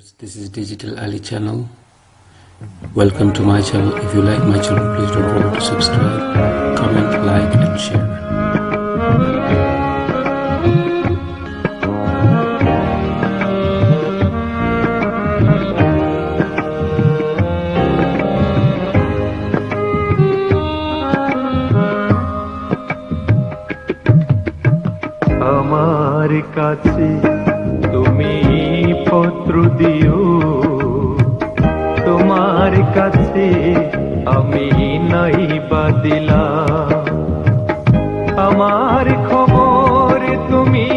viewers, this is Digital Ali channel. Welcome to my channel. If you like my channel, please don't forget to subscribe, comment, like and share. আমার কাছে তুমি পত্র দিও, তোমার কাছে আমি নাই বা দিলাম। আমার খবর তুমি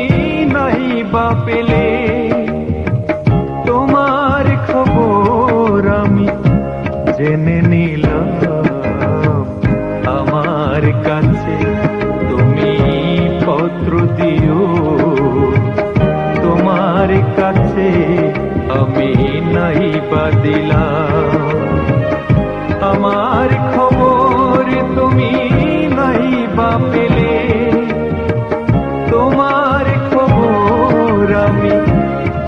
নাই বা পেলে, তোমার খবর আমি জেনে নিলাম। আমার কাছে তুমি পত্র দিও, তোমার কাছে আমি নাই বা দিলাম। আমার খবর তুমি নাই বা পেলে, তোমার খবর আমি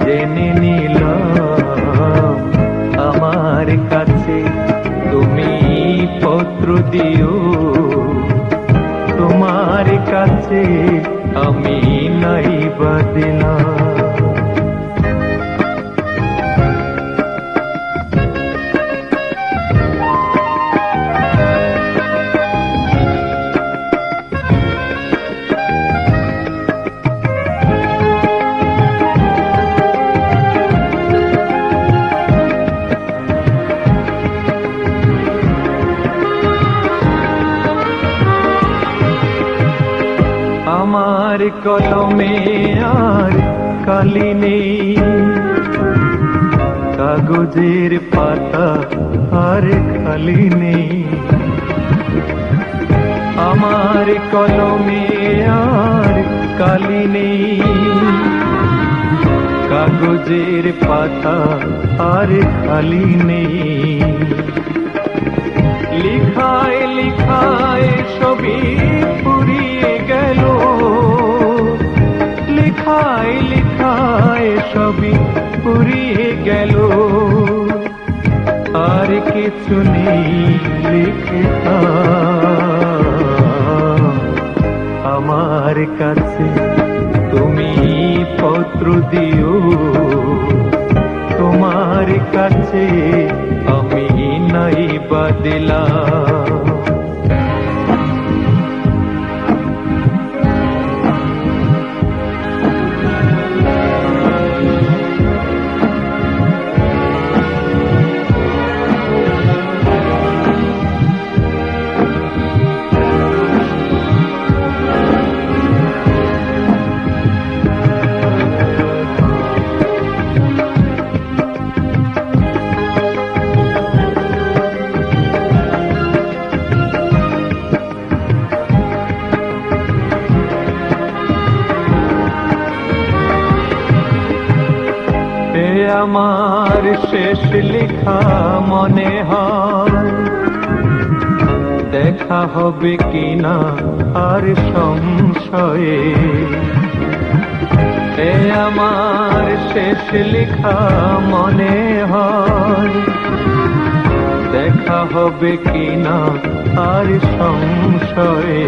জেনে নিলাম। আমার কাছে তুমি পত্র দিও, তোমার কাছে আমি নাই বা দিলাম। আমার কলমে আর কালি নেই, কাগজের পাতা আর খালি নেই। আমার কলমে আর কালি নেই, কাগজের পাতা আর খালি নেই। লিখায় লিখায় সবই ফুরিয়ে গেল, লিখায় লিখায় সবই ফুরিয়ে গেল। আর কিছু নেই লিখে আমার কাছে তুমি পত্র দিও, তোমার কাছে আমি নাই বা দিলাম। আমার শেষ লেখা মনে হয়, দেখা হবে কিনা আর সংশয়ে। এ আমার শেষ লেখা মনে হয়, দেখা হবে কিনা আর সংশয়ে।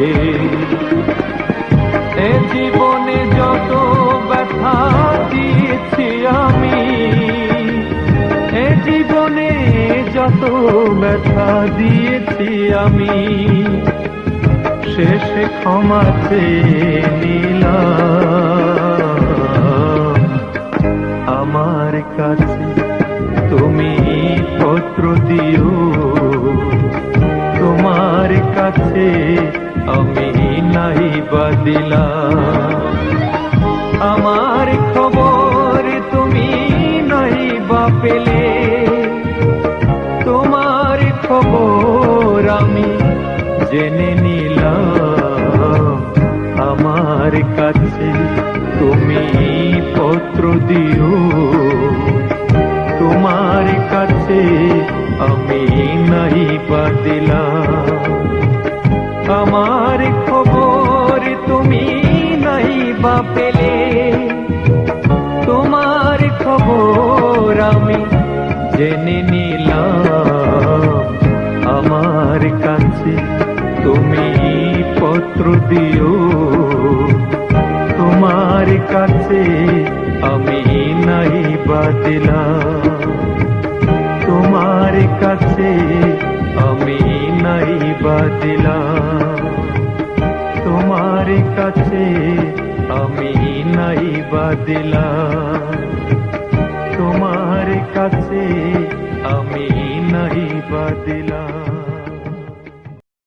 এ জীবনে যত ব্যথা দিয়েছি আমি, এ জীবনে যত ব্যথা দিয়েছি আমি, শেষে ক্ষমা চেয়ে নিলাম। আমার কাছে তুমি পত্র দিও, তোমার কাছে আমি নাই বা দিলাম। আমার খবর তুমি নাই বা পেলে, তোমার খবর আমি জেনে নিলাম। আমার কাছে তুমি পত্র দিও, তোমার কাছে আমি নাই বা দিলাম। আমার খবর তুমি নাই বা পেলে, তোমার খবর খবর আমি জেনে নিলাম, আমার কাছে তুমি পত্র দিও, তোমার কাছে আমি নাই বা দিলাম, তোমার কাছে আমি নাই বা দিলাম, তোমার কাছে আমি নাই বা দিলাম, তোমার কাছে আমি নাই বা দিলাম।